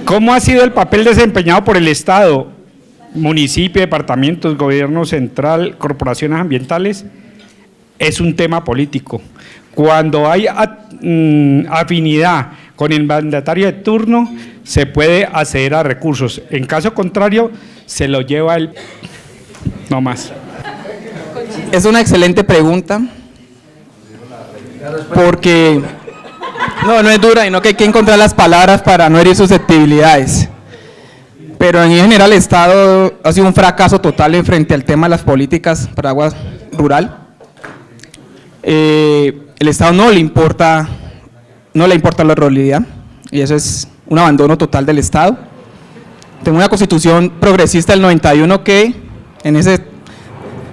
¿Cómo ha sido el papel desempeñado por el Estado, municipio, departamentos, gobierno central, corporaciones ambientales? Es un tema político. Cuando hay afinidad con el mandatario de turno, se puede acceder a recursos. En caso contrario, se lo lleva el... No más. Es una excelente pregunta, porque no es dura, sino que hay que encontrar las palabras para no herir susceptibilidades. Pero en general el Estado ha sido un fracaso total en frente al tema de las políticas para agua rural. El Estado no le importa la ruralidad, y eso es un abandono total del Estado. Tengo una constitución progresista del 91 que en ese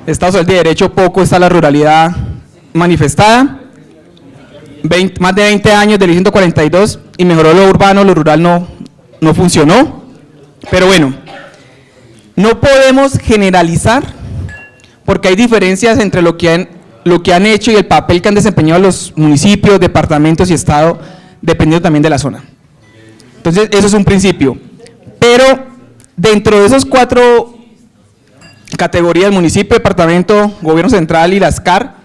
Estado social de derecho poco está la ruralidad manifestada. Más de 20 años del 142 y mejoró lo urbano, lo rural no funcionó. Pero bueno, no podemos generalizar porque hay diferencias entre lo que han hecho y el papel que han desempeñado los municipios, departamentos y Estado, dependiendo también de la zona. Entonces, eso es un principio. Pero dentro de esos 4 categorías, municipio, departamento, gobierno central y las CAR,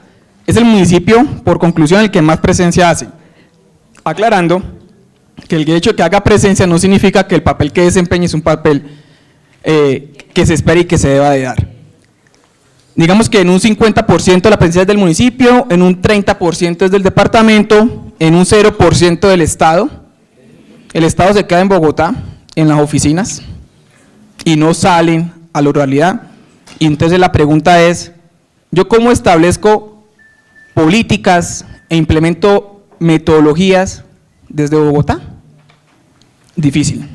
es el municipio, por conclusión, el que más presencia hace. Aclarando que el hecho de que haga presencia no significa que el papel que desempeñe es un papel que se espera y que se deba de dar. Digamos que en un 50% la presencia es del municipio, en un 30% es del departamento, en un 0% del Estado. El Estado se queda en Bogotá, en las oficinas, y no salen a la ruralidad. Y entonces la pregunta es, ¿yo cómo establezco políticas e implemento metodologías desde Bogotá? Difícil.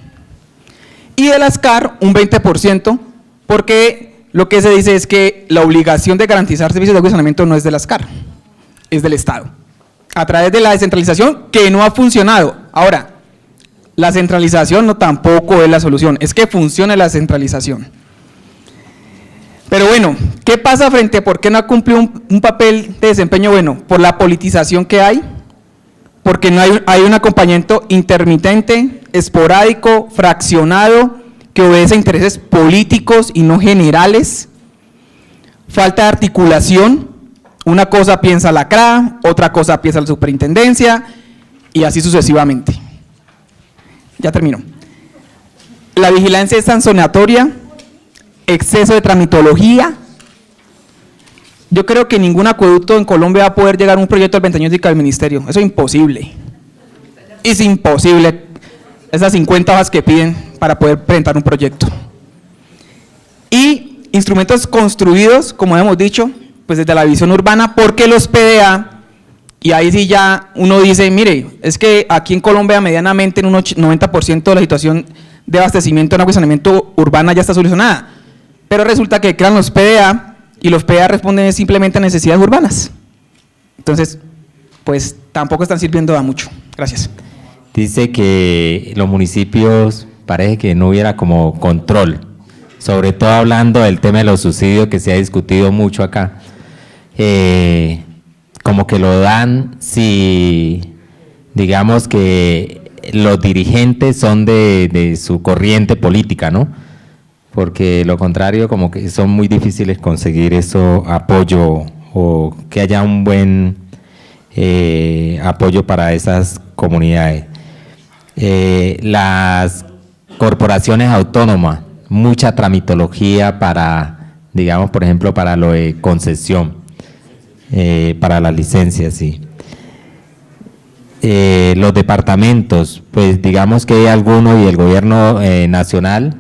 Y de las CAR, un 20%, porque lo que se dice es que la obligación de garantizar servicios de agua y saneamiento no es de las CAR, es del Estado, a través de la descentralización que no ha funcionado. Ahora, la centralización no tampoco es la solución, es que funcione la centralización. Pero bueno, ¿qué pasa frente a por qué no ha cumplido un papel de desempeño? Bueno, por la politización que hay, porque no hay un acompañamiento intermitente, esporádico, fraccionado, que obedece a intereses políticos y no generales, falta de articulación, una cosa piensa la CRA, otra cosa piensa la superintendencia, y así sucesivamente. Ya termino. La vigilancia es sancionatoria, exceso de tramitología. Yo creo que ningún acueducto en Colombia va a poder llegar a un proyecto al 20 años del ministerio, eso es imposible. Es imposible, esas 50 hojas que piden para poder presentar un proyecto. Y instrumentos construidos, como hemos dicho, pues desde la visión urbana, porque los PDA, y ahí sí ya uno dice, mire, es que aquí en Colombia medianamente en un 90% de la situación de abastecimiento en agua y saneamiento urbana ya está solucionada, pero resulta que crean los PDA y los PDA responden simplemente a necesidades urbanas. Entonces, pues tampoco están sirviendo de mucho. Gracias. Dice que los municipios parece que no hubiera como control, sobre todo hablando del tema de los subsidios que se ha discutido mucho acá. Como que lo dan si, digamos que los dirigentes son de su corriente política, ¿no? Porque lo contrario, como que son muy difíciles conseguir eso, apoyo, o que haya un buen apoyo para esas comunidades. Las corporaciones autónomas, mucha tramitología para, digamos, por ejemplo, para lo de concesión, para las licencias, sí. Los departamentos, pues digamos que hay algunos y el gobierno nacional,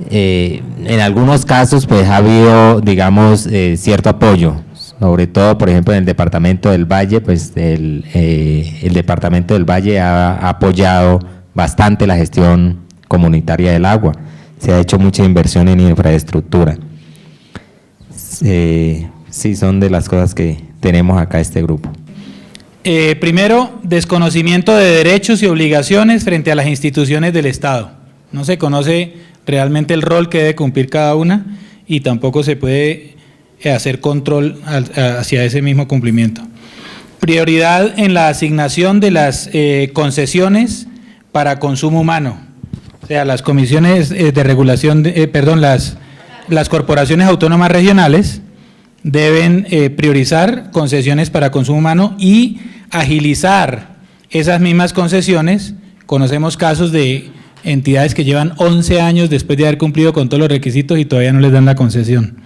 en algunos casos pues ha habido, digamos, cierto apoyo, sobre todo, por ejemplo, en el departamento del Valle, pues el departamento del Valle ha apoyado bastante la gestión comunitaria del agua, se ha hecho mucha inversión en infraestructura. Sí, son de las cosas que tenemos acá este grupo. Primero, desconocimiento de derechos y obligaciones frente a las instituciones del Estado. No se conoce realmente el rol que debe cumplir cada una y tampoco se puede hacer control hacia ese mismo cumplimiento. Prioridad en la asignación de las concesiones para consumo humano. O sea, las comisiones de regulación, las corporaciones autónomas regionales deben priorizar concesiones para consumo humano y agilizar esas mismas concesiones. Conocemos casos de entidades que llevan 11 años después de haber cumplido con todos los requisitos y todavía no les dan la concesión.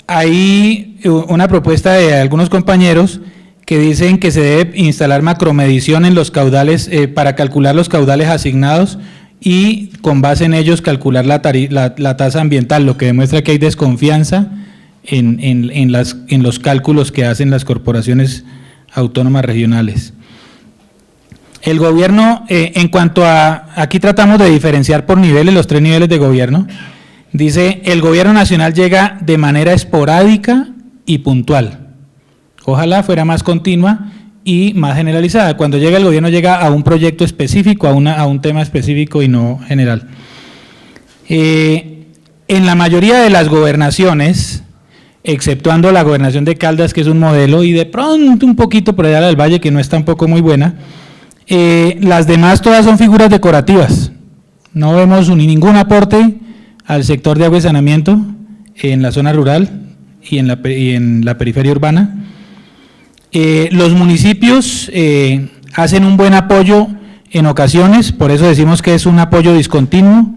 Hay una propuesta de algunos compañeros que dicen que se debe instalar macromedición en los caudales para calcular los caudales asignados y con base en ellos calcular la tasa ambiental, lo que demuestra que hay desconfianza en los cálculos que hacen las corporaciones autónomas regionales. El gobierno, en cuanto a, aquí tratamos de diferenciar por niveles, los 3 niveles de gobierno, dice, el gobierno nacional llega de manera esporádica y puntual. Ojalá fuera más continua y más generalizada. Cuando llega el gobierno llega a un proyecto específico, a un tema específico y no general. En la mayoría de las gobernaciones, exceptuando la gobernación de Caldas, que es un modelo, y de pronto un poquito por allá del Valle, que no es tampoco muy buena, las demás todas son figuras decorativas. No vemos ningún aporte al sector de agua y saneamiento en la zona rural y en la periferia urbana. Los municipios hacen un buen apoyo en ocasiones, por eso decimos que es un apoyo discontinuo,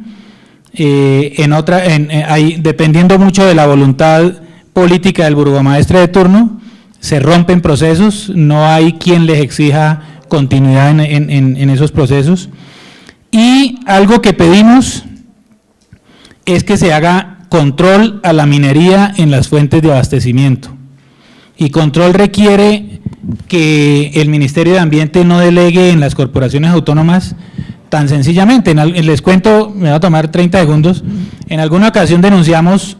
dependiendo mucho de la voluntad política del burgomaestre de turno, se rompen procesos, no hay quien les exija continuidad en esos procesos. Y algo que pedimos es que se haga control a la minería en las fuentes de abastecimiento. Y control requiere que el Ministerio de Ambiente no delegue en las corporaciones autónomas tan sencillamente. Les cuento, me va a tomar 30 segundos, en alguna ocasión denunciamos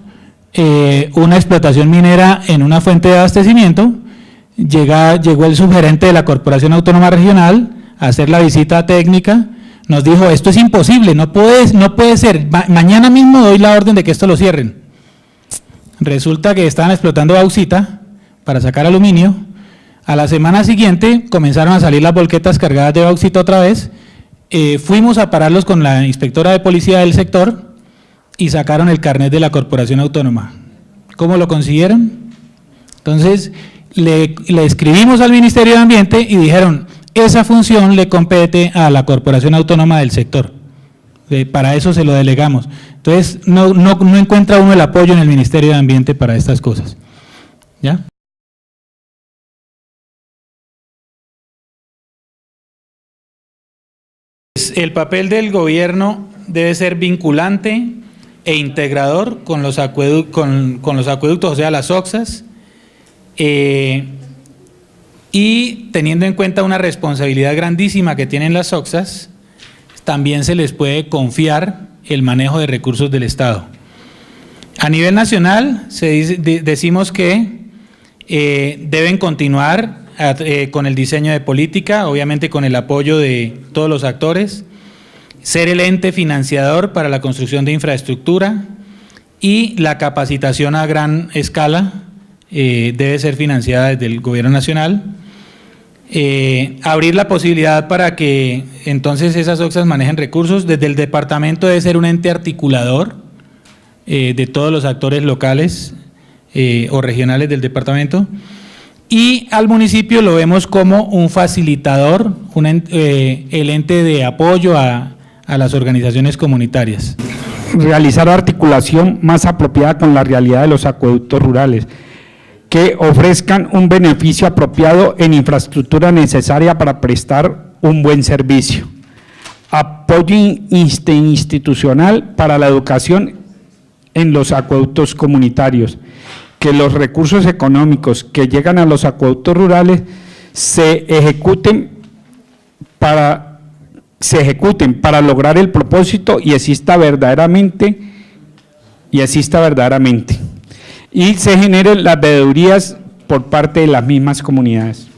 una explotación minera en una fuente de abastecimiento, llegó el subgerente de la Corporación Autónoma Regional a hacer la visita técnica, nos dijo, esto es imposible, no puede ser, mañana mismo doy la orden de que esto lo cierren. Resulta que estaban explotando bauxita para sacar aluminio, a la semana siguiente comenzaron a salir las volquetas cargadas de bauxita otra vez, fuimos a pararlos con la inspectora de policía del sector y sacaron el carnet de la Corporación Autónoma. ¿Cómo lo consiguieron? Entonces, le escribimos al Ministerio de Ambiente y dijeron, esa función le compete a la Corporación Autónoma del sector, para eso se lo delegamos. Entonces, no encuentra uno el apoyo en el Ministerio de Ambiente para estas cosas. ¿Ya? El papel del gobierno debe ser vinculante e integrador con los acueductos, o sea, las OXAs, y teniendo en cuenta una responsabilidad grandísima que tienen las OXAs, también se les puede confiar el manejo de recursos del Estado. A nivel nacional, decimos que deben continuar con el diseño de política, obviamente con el apoyo de todos los actores, ser el ente financiador para la construcción de infraestructura y la capacitación a gran escala debe ser financiada desde el gobierno nacional. Abrir la posibilidad para que entonces esas OXAs manejen recursos. Desde el departamento debe ser un ente articulador de todos los actores locales o regionales del departamento. Y al municipio lo vemos como un facilitador, el ente de apoyo a las organizaciones comunitarias. Realizar articulación más apropiada con la realidad de los acueductos rurales, que ofrezcan un beneficio apropiado en infraestructura necesaria para prestar un buen servicio. Apoyo institucional para la educación en los acueductos comunitarios, que los recursos económicos que llegan a los acueductos rurales se ejecuten para lograr el propósito y exista verdaderamente. Y se generen las veedurías por parte de las mismas comunidades.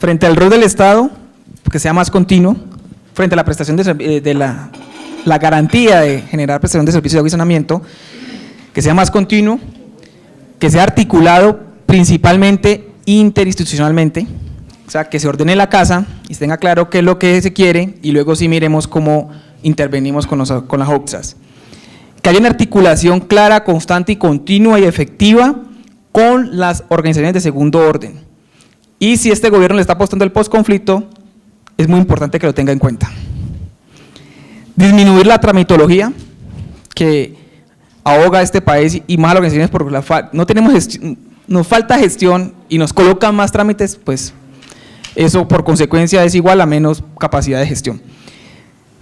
Frente al rol del Estado, que sea más continuo, frente a la prestación de la garantía de generar prestación de servicios de agua y saneamiento, que sea más continuo, que sea articulado principalmente interinstitucionalmente, o sea, que se ordene la casa y tenga claro qué es lo que se quiere y luego sí miremos cómo intervenimos con las OXAs. Que haya una articulación clara, constante y continua y efectiva con las organizaciones de segundo orden. Y si este gobierno le está apostando al posconflicto, es muy importante que lo tenga en cuenta. Disminuir la tramitología que ahoga a este país y más a las organizaciones porque no tenemos nos falta gestión y nos colocan más trámites, pues eso por consecuencia es igual a menos capacidad de gestión.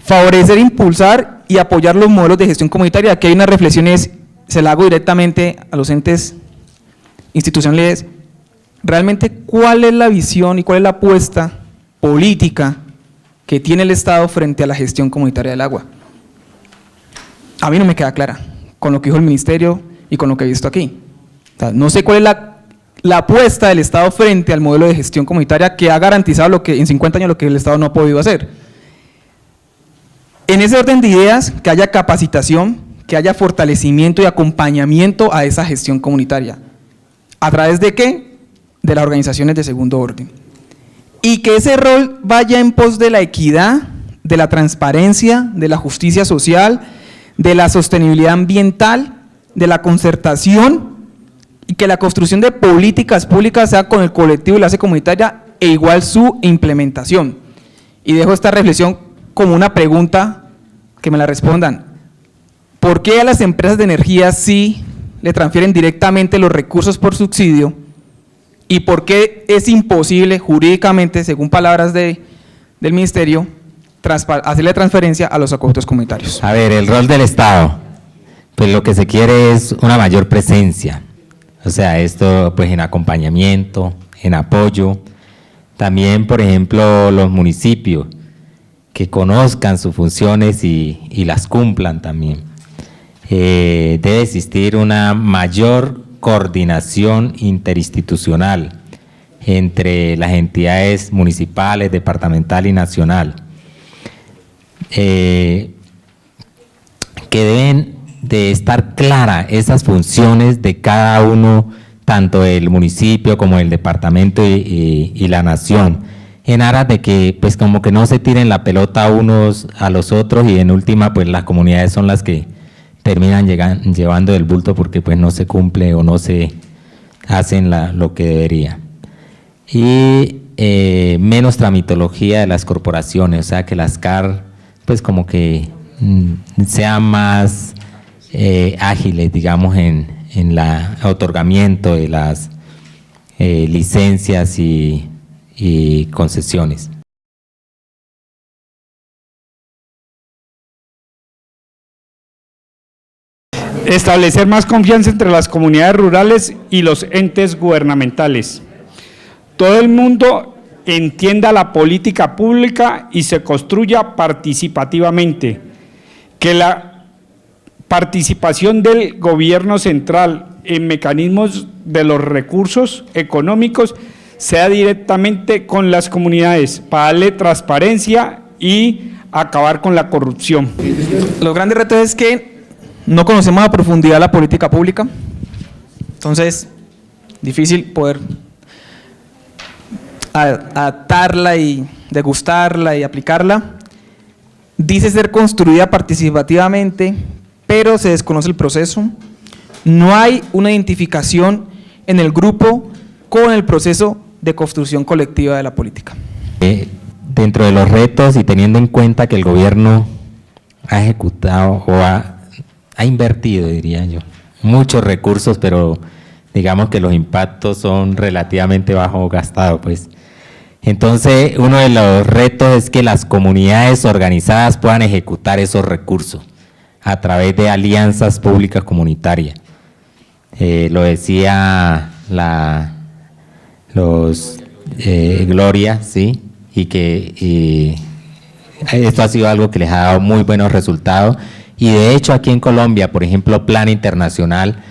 Favorecer, impulsar y apoyar los modelos de gestión comunitaria. Aquí hay unas reflexiones, se las hago directamente a los entes institucionales. Realmente, ¿cuál es la visión y cuál es la apuesta política que tiene el Estado frente a la gestión comunitaria del agua? A mí no me queda clara con lo que dijo el Ministerio y con lo que he visto aquí. O sea, no sé cuál es la apuesta del Estado frente al modelo de gestión comunitaria que ha garantizado lo que en 50 años lo que el Estado no ha podido hacer. En ese orden de ideas, que haya capacitación, que haya fortalecimiento y acompañamiento a esa gestión comunitaria. ¿A través de qué? De las organizaciones de segundo orden. Y que ese rol vaya en pos de la equidad, de la transparencia, de la justicia social, de la sostenibilidad ambiental, de la concertación, y que la construcción de políticas públicas sea con el colectivo y la base comunitaria e igual su implementación. Y dejo esta reflexión como una pregunta que me la respondan. ¿Por qué a las empresas de energía sí le transfieren directamente los recursos por subsidio y por qué es imposible jurídicamente, según palabras del Ministerio, hacerle transferencia a los acueductos comunitarios? A ver, el rol del Estado, pues lo que se quiere es una mayor presencia, o sea, esto pues en acompañamiento, en apoyo, también por ejemplo los municipios que conozcan sus funciones y las cumplan también. Debe existir una mayor coordinación interinstitucional entre las entidades municipales, departamental y nacional, que deben de estar claras esas funciones de cada uno, tanto el municipio como el departamento y la nación, en aras de que pues como que no se tiren la pelota unos a los otros y en última pues las comunidades son las que terminan llevando el bulto porque pues no se cumple o no se hacen lo que debería. Y menos tramitología de las corporaciones, o sea que las CAR pues como que sean más ágiles, digamos, en el otorgamiento de las licencias y concesiones. Establecer más confianza entre las comunidades rurales y los entes gubernamentales. Todo el mundo entienda la política pública y se construya participativamente. Que la participación del gobierno central en mecanismos de los recursos económicos sea directamente con las comunidades para darle transparencia y acabar con la corrupción. Los grandes retos es que no conocemos a profundidad la política pública, entonces difícil poder adaptarla y degustarla y aplicarla. Dice ser construida participativamente, pero se desconoce el proceso. No hay una identificación en el grupo con el proceso de construcción colectiva de la política. Dentro de los retos y teniendo en cuenta que el gobierno ha ejecutado o ha invertido, diría yo, muchos recursos, pero digamos que los impactos son relativamente bajo gastados, pues. Entonces, uno de los retos es que las comunidades organizadas puedan ejecutar esos recursos a través de alianzas públicas comunitarias. Lo decía Gloria, ¿sí? Y esto ha sido algo que les ha dado muy buenos resultados. Y de hecho aquí en Colombia, por ejemplo, Plan Internacional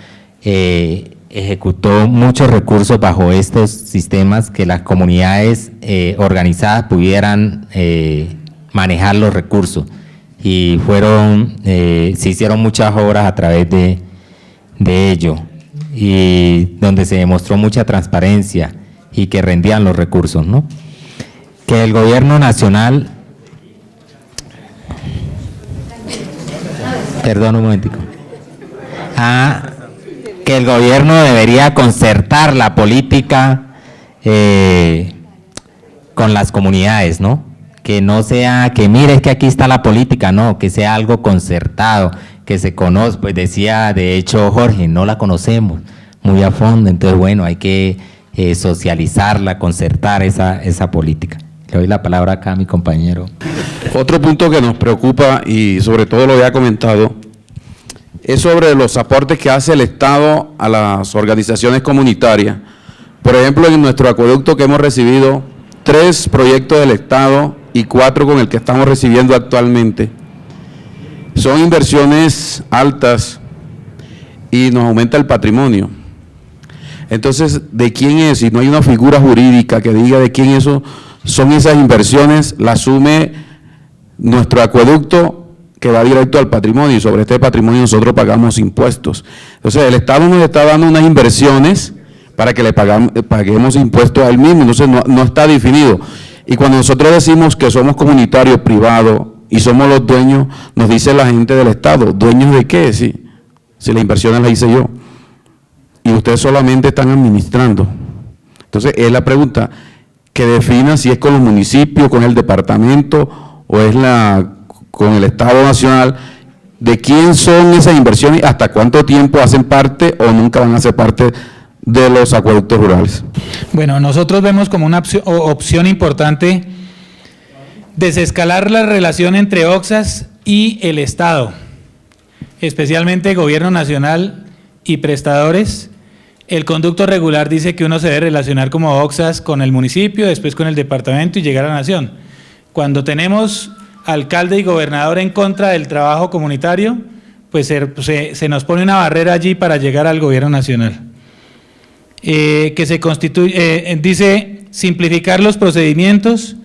ejecutó muchos recursos bajo estos sistemas que las comunidades organizadas pudieran manejar los recursos. Y se hicieron muchas obras a través de ello, y donde se demostró mucha transparencia y que rendían los recursos, ¿no? que el gobierno nacional, perdón un momentico, que el gobierno debería concertar la política con las comunidades, ¿no? Que no sea que mire, es que aquí está la política, no, que sea algo concertado, que se conozca, pues decía de hecho Jorge, no la conocemos muy a fondo, entonces bueno, hay que socializarla, concertar esa política. Le doy la palabra acá a mi compañero. Otro punto que nos preocupa, y sobre todo lo había comentado, es sobre los aportes que hace el Estado a las organizaciones comunitarias. Por ejemplo, en nuestro acueducto que hemos recibido 3 proyectos del Estado y 4 con el que estamos recibiendo actualmente. Son inversiones altas y nos aumenta el patrimonio. Entonces, ¿de quién es? Si no hay una figura jurídica que diga de quién son esas inversiones, la asume nuestro acueducto que va directo al patrimonio, y sobre este patrimonio nosotros pagamos impuestos. Entonces, el Estado nos está dando unas inversiones para que le paguemos impuestos a él mismo, entonces no está definido. Y cuando nosotros decimos que somos comunitarios privados y somos los dueños, nos dice la gente del Estado, ¿dueños de qué? Si las inversiones las hice yo. Y ustedes solamente están administrando. Entonces, es la pregunta, que defina si es con los municipios, con el departamento o es con el Estado Nacional, de quién son esas inversiones, hasta cuánto tiempo hacen parte o nunca van a ser parte de los acueductos rurales. Bueno, nosotros vemos como una opción importante desescalar la relación entre OXAS y el Estado, especialmente Gobierno Nacional y prestadores. El conducto regular dice que uno se debe relacionar como OXAS con el municipio, después con el departamento y llegar a la nación. Cuando tenemos alcalde y gobernador en contra del trabajo comunitario, pues se nos pone una barrera allí para llegar al gobierno nacional. Que se constituye, dice, simplificar los procedimientos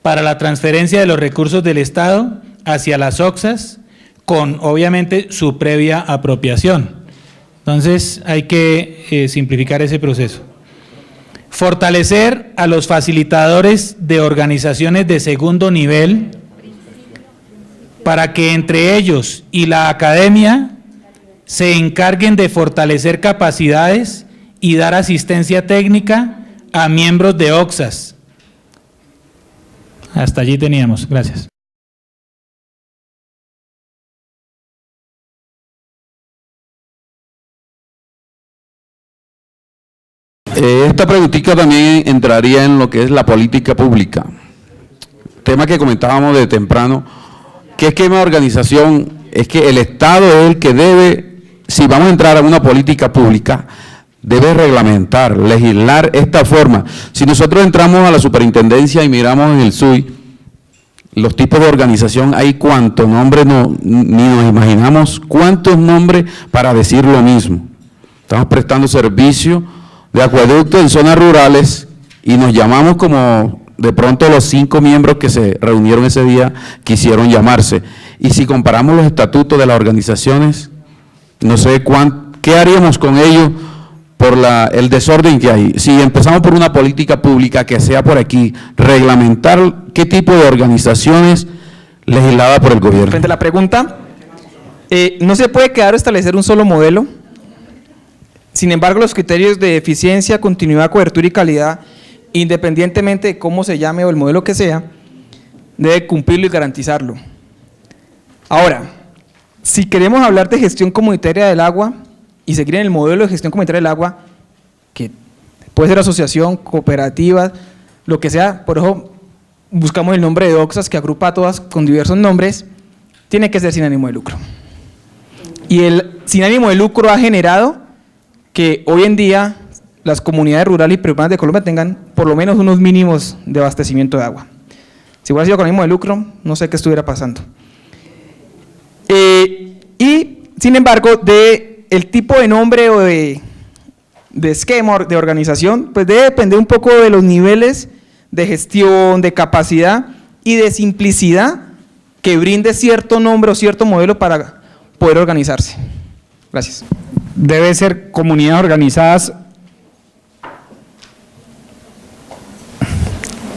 para la transferencia de los recursos del Estado hacia las OXAS, con obviamente su previa apropiación. Entonces hay que simplificar ese proceso. Fortalecer a los facilitadores de organizaciones de segundo nivel para que entre ellos y la academia se encarguen de fortalecer capacidades y dar asistencia técnica a miembros de OXAS. Hasta allí teníamos. Gracias. Esta preguntita también entraría en lo que es la política pública. Tema que comentábamos de temprano. ¿Qué esquema de organización? Es que el Estado es el que debe, si vamos a entrar a una política pública, debe reglamentar, legislar esta forma. Si nosotros entramos a la superintendencia y miramos en el SUI, los tipos de organización, hay cuántos nombres, ni nos imaginamos cuántos nombres para decir lo mismo. Estamos prestando servicio de acueducto en zonas rurales y nos llamamos como de pronto los 5 miembros que se reunieron ese día quisieron llamarse. Y si comparamos los estatutos de las organizaciones, no sé qué haríamos con ellos por el desorden que hay. Si empezamos por una política pública que sea por aquí, reglamentar qué tipo de organizaciones legislada por el gobierno. Frente a la pregunta, no se puede quedar o establecer un solo modelo. Sin embargo, los criterios de eficiencia, continuidad, cobertura y calidad, independientemente de cómo se llame o el modelo que sea, debe cumplirlo y garantizarlo. Ahora, si queremos hablar de gestión comunitaria del agua y seguir en el modelo de gestión comunitaria del agua, que puede ser asociación, cooperativa, lo que sea, por eso buscamos el nombre de OXAS que agrupa a todas con diversos nombres, tiene que ser sin ánimo de lucro. Y el sin ánimo de lucro ha generado que hoy en día las comunidades rurales y preurbanas de Colombia tengan por lo menos unos mínimos de abastecimiento de agua. Si hubiera sido con ánimo de lucro, no sé qué estuviera pasando. Y, sin embargo, el tipo de nombre o de esquema de organización, pues debe depender un poco de los niveles de gestión, de capacidad y de simplicidad que brinde cierto nombre o cierto modelo para poder organizarse. Gracias. Debe ser comunidades organizadas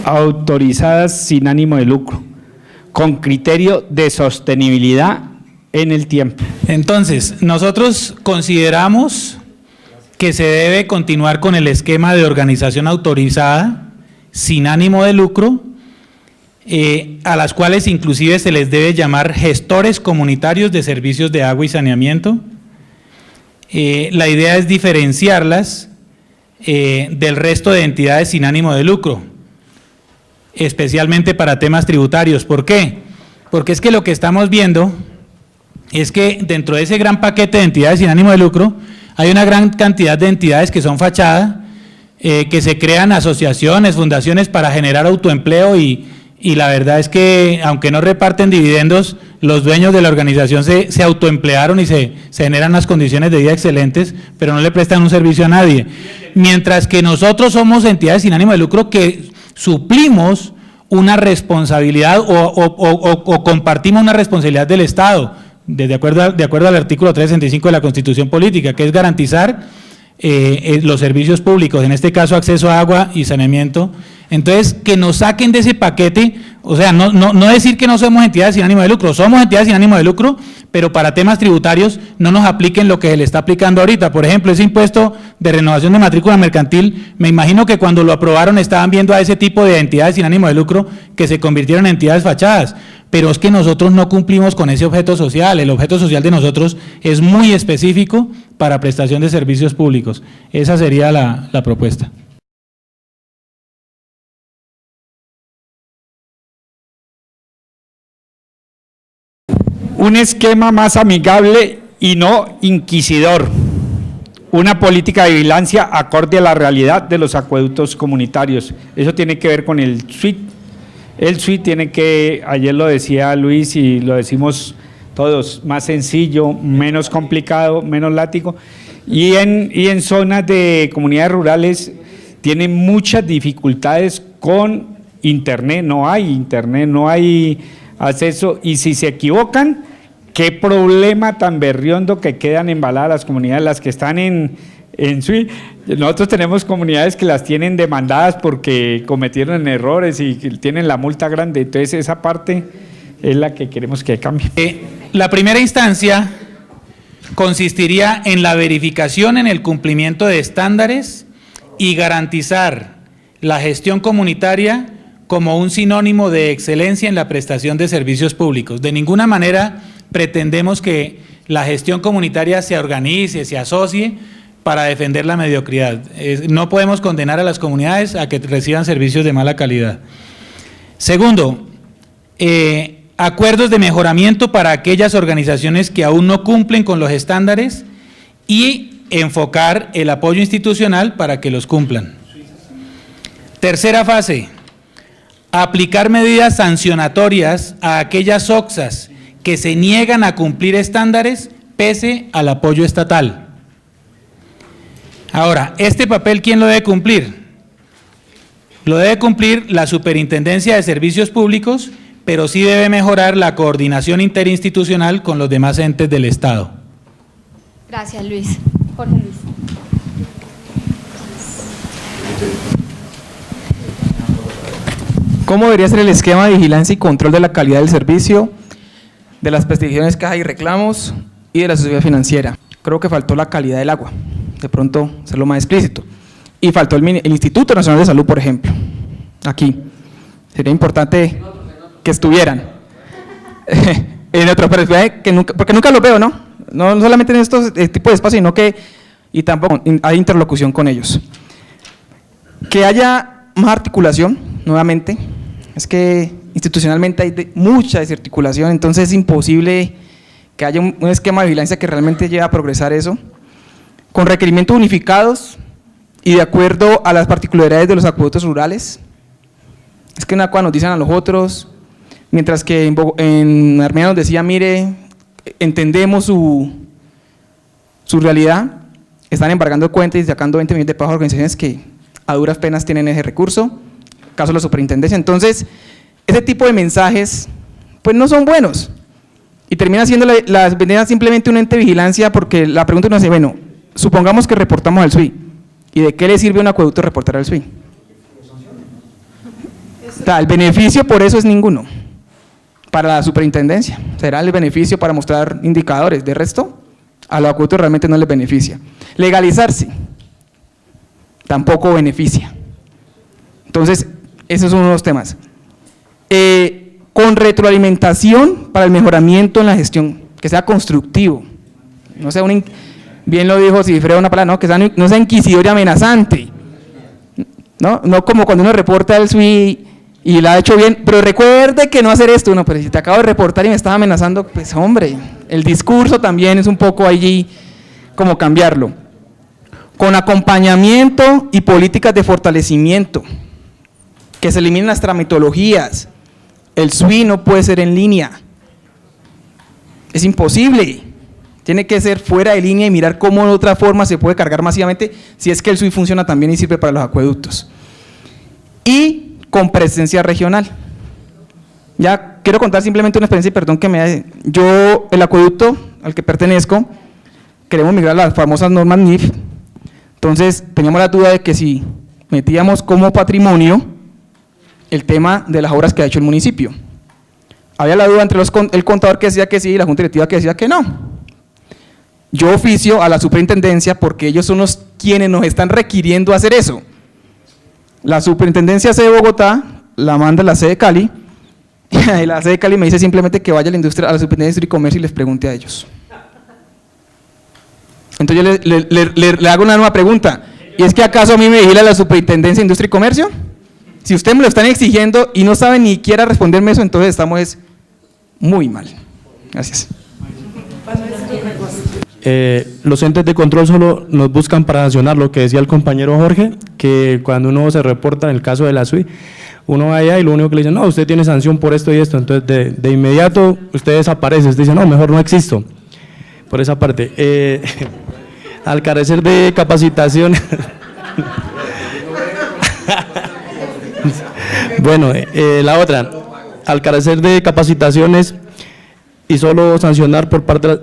autorizadas sin ánimo de lucro, con criterio de sostenibilidad en el tiempo. Entonces, nosotros consideramos que se debe continuar con el esquema de organización autorizada sin ánimo de lucro, a las cuales inclusive se les debe llamar gestores comunitarios de servicios de agua y saneamiento. La idea es diferenciarlas del resto de entidades sin ánimo de lucro, especialmente para temas tributarios. ¿Por qué? Porque es que lo que estamos viendo es que dentro de ese gran paquete de entidades sin ánimo de lucro hay una gran cantidad de entidades que son fachada, que se crean asociaciones, fundaciones para generar autoempleo y la verdad es que aunque no reparten dividendos, los dueños de la organización se autoemplearon y se generan unas condiciones de vida excelentes, pero no le prestan un servicio a nadie. Mientras que nosotros somos entidades sin ánimo de lucro que suplimos una responsabilidad o compartimos una responsabilidad del Estado, de acuerdo al artículo 365 de la Constitución Política, que es garantizar los servicios públicos, en este caso acceso a agua y saneamiento. Entonces, que nos saquen de ese paquete, o sea, no decir que no somos entidades sin ánimo de lucro, somos entidades sin ánimo de lucro, pero para temas tributarios no nos apliquen lo que se le está aplicando ahorita. Por ejemplo, ese impuesto de renovación de matrícula mercantil, me imagino que cuando lo aprobaron estaban viendo a ese tipo de entidades sin ánimo de lucro que se convirtieron en entidades fachadas, pero es que nosotros no cumplimos con ese objeto social. El objeto social de nosotros es muy específico para prestación de servicios públicos. Esa sería la propuesta. Un esquema más amigable y no inquisidor. Una política de vigilancia acorde a la realidad de los acueductos comunitarios. Eso tiene que ver con el SWIT. El SWIT tiene que, ayer lo decía Luis y lo decimos todos, más sencillo, menos complicado, menos látigo. Y en zonas de comunidades rurales tienen muchas dificultades con internet, no hay acceso, y si se equivocan, qué problema tan berriondo que quedan embaladas las comunidades, las que están en SWIT. Nosotros tenemos comunidades que las tienen demandadas porque cometieron errores y tienen la multa grande, entonces esa parte es la que queremos que cambie. La primera instancia consistiría en la verificación en el cumplimiento de estándares y garantizar la gestión comunitaria como un sinónimo de excelencia en la prestación de servicios públicos. De ninguna manera pretendemos que la gestión comunitaria se organice, se asocie para defender la mediocridad. No podemos condenar a las comunidades a que reciban servicios de mala calidad. Segundo, acuerdos de mejoramiento para aquellas organizaciones que aún no cumplen con los estándares y enfocar el apoyo institucional para que los cumplan. Tercera fase, aplicar medidas sancionatorias a aquellas OXXAs que se niegan a cumplir estándares pese al apoyo estatal. Ahora, ¿este papel quién lo debe cumplir? Lo debe cumplir la Superintendencia de Servicios Públicos, pero sí debe mejorar la coordinación interinstitucional con los demás entes del Estado. Gracias, Luis. Jorge Luis. ¿Cómo debería ser el esquema de vigilancia y control de la calidad del servicio, de las prestaciones, caja y reclamos y de la sociedad financiera? Creo que faltó la calidad del agua, de pronto hacerlo más explícito. Y faltó el Instituto Nacional de Salud, por ejemplo, aquí. Sería importante que estuvieran. En otro, pero porque nunca los veo, ¿no? No solamente en estos tipos de espacios, sino que y tampoco hay interlocución con ellos. Que haya más articulación, nuevamente, es que institucionalmente hay mucha desarticulación, entonces es imposible que haya un esquema de vigilancia que realmente lleve a progresar eso, con requerimientos unificados y de acuerdo a las particularidades de los acueductos rurales. Es que en Acua nos dicen a los otros, mientras que en Armenia nos decía, mire, entendemos su realidad, están embargando cuentas y sacando 20 millones de pesos a organizaciones que a duras penas tienen ese recurso, caso de la superintendencia. Entonces, ese tipo de mensajes, pues no son buenos, y termina siendo simplemente un ente de vigilancia, porque la pregunta nos hace, bueno, supongamos que reportamos al SWI, ¿y de qué le sirve a un acueducto reportar al SWI? O sea, el beneficio por eso es ninguno. Para la superintendencia, será el beneficio para mostrar indicadores. De resto, a los acueductos realmente no les beneficia. Legalizarse tampoco beneficia. Entonces, esos son uno de los temas. Con retroalimentación para el mejoramiento en la gestión, que sea constructivo. No sea bien lo dijo Cifreo, una palabra, no sea inquisidor y amenazante. No como cuando uno reporta el SUI y la ha hecho bien, pero recuerde que no hacer esto. No, pero si te acabo de reportar y me estás amenazando, pues hombre, el discurso también es un poco allí como cambiarlo. Con acompañamiento y políticas de fortalecimiento, que se eliminen las tramitologías. El SUI no puede ser en línea, es imposible, tiene que ser fuera de línea y mirar cómo de otra forma se puede cargar masivamente si es que el SUI funciona también y sirve para los acueductos. Y con presencia regional. Ya quiero contar simplemente una experiencia, y perdón que yo, el acueducto al que pertenezco, queremos migrar a las famosas normas NIF, entonces teníamos la duda de que si metíamos como patrimonio el tema de las obras que ha hecho el municipio. Había la duda entre el contador que decía que sí y la junta directiva que decía que no. Yo oficio a la superintendencia porque ellos son los quienes nos están requiriendo hacer eso. La superintendencia C de Bogotá la manda a la C de Cali y la C de Cali me dice simplemente que vaya a la superintendencia de industria y comercio y les pregunte a ellos. Entonces yo le hago una nueva pregunta, ¿y es que acaso a mí me vigila la superintendencia de industria y comercio? Si usted me lo están exigiendo y no sabe ni quiera responderme eso, entonces estamos muy mal. Gracias. Los entes de control solo nos buscan para sancionar, lo que decía el compañero Jorge, que cuando uno se reporta en el caso de la SUI, uno va allá y lo único que le dicen, no, usted tiene sanción por esto y esto, entonces de inmediato usted desaparece, usted dice, no, mejor no existo, por esa parte. Al carecer de capacitación… Bueno, la otra, al carecer de capacitaciones y solo sancionar por parte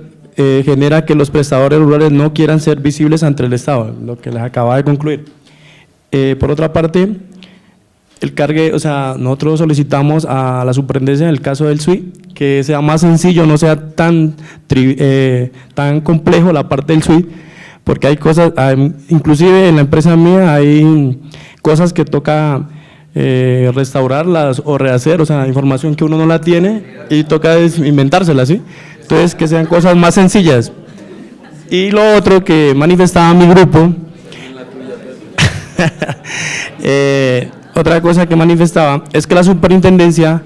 genera que los prestadores rurales no quieran ser visibles ante el Estado, lo que les acaba de concluir. Por otra parte, el cargue, o sea, nosotros solicitamos a la superintendencia en el caso del SUI que sea más sencillo, no sea tan complejo la parte del SUI, porque hay cosas, inclusive en la empresa mía hay cosas que toca restaurarlas o rehacer, o sea, información que uno no la tiene y toca inventársela, ¿sí? Entonces, que sean cosas más sencillas. Y lo otro que manifestaba mi grupo, otra cosa que manifestaba es que la superintendencia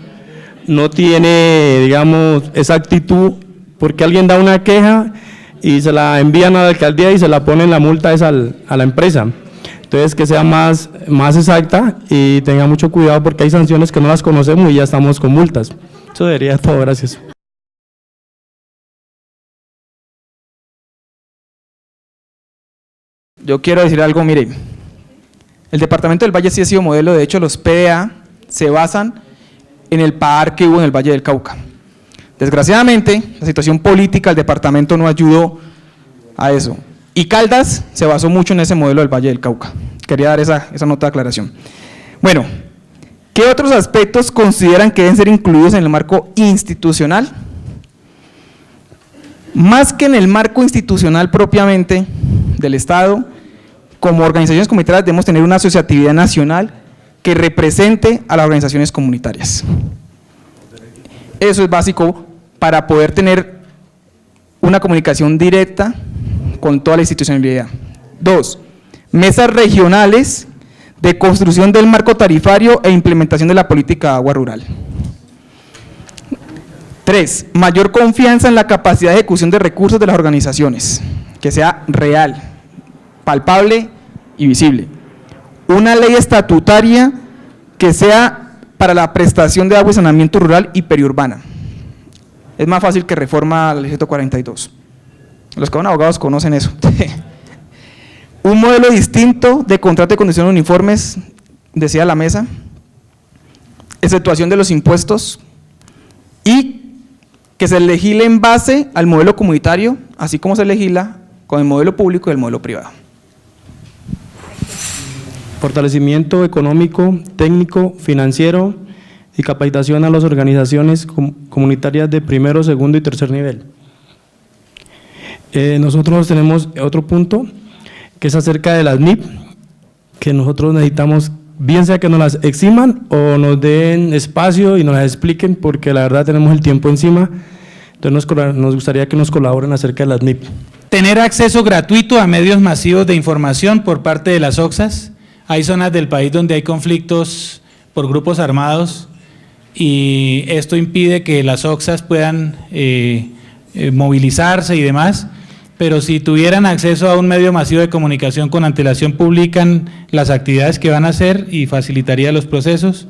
no tiene, digamos, esa actitud, porque alguien da una queja y se la envían a la alcaldía y se la ponen la multa esa a la empresa. Entonces, que sea más exacta y tenga mucho cuidado porque hay sanciones que no las conocemos y ya estamos con multas. Eso sería todo, gracias. Yo quiero decir algo, mire, el departamento del Valle sí ha sido modelo, de hecho los PDA se basan en el PAAR que hubo en el Valle del Cauca. Desgraciadamente, la situación política del departamento no ayudó a eso. Y Caldas se basó mucho en ese modelo del Valle del Cauca. Quería dar esa nota de aclaración. Bueno, ¿qué otros aspectos consideran que deben ser incluidos en el marco institucional? Más que en el marco institucional propiamente del Estado, como organizaciones comunitarias debemos tener una asociatividad nacional que represente a las organizaciones comunitarias. Eso es básico para poder tener una comunicación directa con toda la institucionalidad. 2. Mesas regionales de construcción del marco tarifario e implementación de la política de agua rural. 3. Mayor confianza en la capacidad de ejecución de recursos de las organizaciones, que sea real, palpable y visible. Una ley estatutaria que sea para la prestación de agua y saneamiento rural y periurbana. Es más fácil que reforma la ley 142. Los que son abogados conocen eso. Un modelo distinto de contrato de condiciones uniformes, decía la mesa, exceptuación de los impuestos y que se legisle en base al modelo comunitario, así como se legisla con el modelo público y el modelo privado. fortalecimiento económico, técnico, financiero y capacitación a las organizaciones comunitarias de primero, segundo y tercer nivel. Nosotros tenemos otro punto que es acerca de las NIP, que nosotros necesitamos, bien sea que nos las eximan o nos den espacio y nos las expliquen, porque la verdad tenemos el tiempo encima. Entonces nos gustaría que nos colaboren acerca de las NIP. Tener acceso gratuito a medios masivos de información por parte de las OXAs. Hay zonas del país donde hay conflictos por grupos armados y esto impide que las OXAs puedan movilizarse y demás, pero si tuvieran acceso a un medio masivo de comunicación con antelación, publican las actividades que van a hacer y facilitaría los procesos.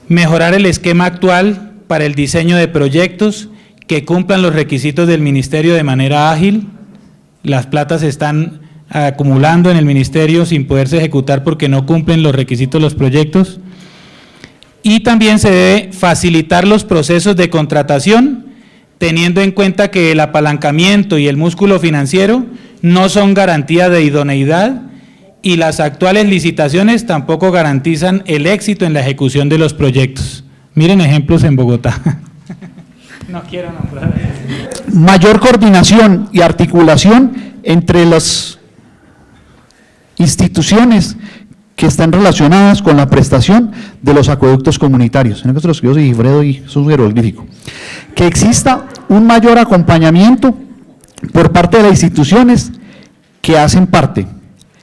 Mejorar el esquema actual para el diseño de proyectos que cumplan los requisitos del ministerio de manera ágil. Las platas se están acumulando en el ministerio sin poderse ejecutar porque no cumplen los requisitos de los proyectos. Y también se debe facilitar los procesos de contratación, teniendo en cuenta que el apalancamiento y el músculo financiero no son garantía de idoneidad y las actuales licitaciones tampoco garantizan el éxito en la ejecución de los proyectos. Miren ejemplos en Bogotá. No quiero nombrar. Mayor coordinación y articulación entre las instituciones que están relacionadas con la prestación de los acueductos comunitarios. En estos yo soy Gifredo y soy jeroglífico. Que exista un mayor acompañamiento por parte de las instituciones que hacen parte,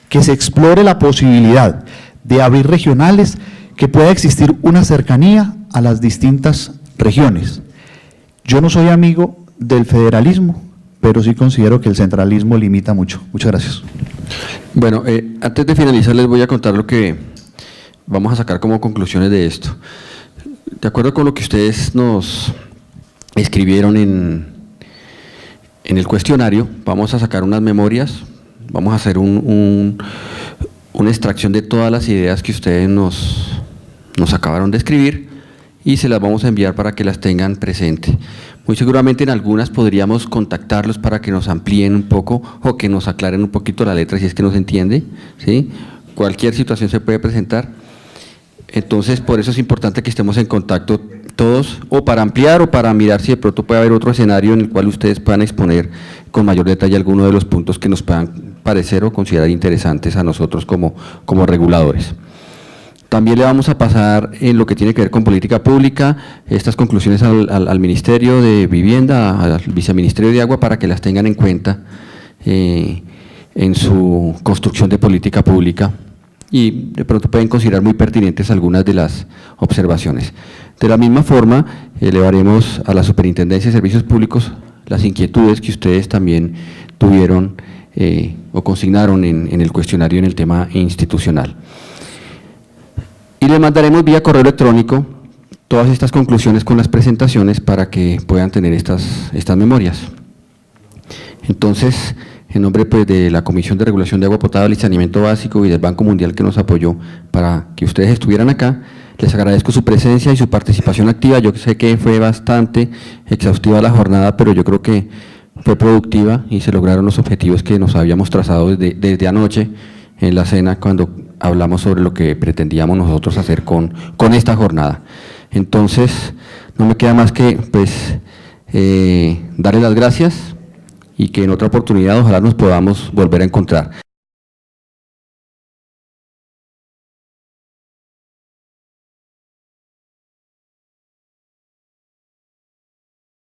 que se explore la posibilidad de abrir regionales, que pueda existir una cercanía a las distintas regiones. Yo no soy amigo del federalismo, pero sí considero que el centralismo limita mucho. Muchas gracias. Bueno, antes de finalizar les voy a contar lo que vamos a sacar como conclusiones de esto. De acuerdo con lo que ustedes nos escribieron en el cuestionario, vamos a sacar unas memorias, vamos a hacer una extracción de todas las ideas que ustedes nos acabaron de escribir y se las vamos a enviar para que las tengan presente. Muy seguramente en algunas podríamos contactarlos para que nos amplíen un poco o que nos aclaren un poquito la letra si es que no se entiende, ¿sí? Cualquier situación se puede presentar. Entonces, por eso es importante que estemos en contacto todos, o para ampliar o para mirar si de pronto puede haber otro escenario en el cual ustedes puedan exponer con mayor detalle algunos de los puntos que nos puedan parecer o considerar interesantes a nosotros como reguladores. También le vamos a pasar en lo que tiene que ver con política pública estas conclusiones al Ministerio de Vivienda, al Viceministerio de Agua, para que las tengan en cuenta en su construcción de política pública y de pronto pueden considerar muy pertinentes algunas de las observaciones. De la misma forma, elevaremos a la Superintendencia de Servicios Públicos las inquietudes que ustedes también tuvieron o consignaron en el cuestionario en el tema institucional. Y le mandaremos vía correo electrónico todas estas conclusiones con las presentaciones para que puedan tener estas memorias. Entonces, en nombre pues, de la Comisión de Regulación de Agua Potable y Saneamiento Básico y del Banco Mundial que nos apoyó para que ustedes estuvieran acá, les agradezco su presencia y su participación activa. Yo sé que fue bastante exhaustiva la jornada, pero yo creo que fue productiva y se lograron los objetivos que nos habíamos trazado desde anoche en la cena cuando hablamos sobre lo que pretendíamos nosotros hacer con esta jornada. Entonces, no me queda más que pues, darles las gracias y que en otra oportunidad ojalá nos podamos volver a encontrar.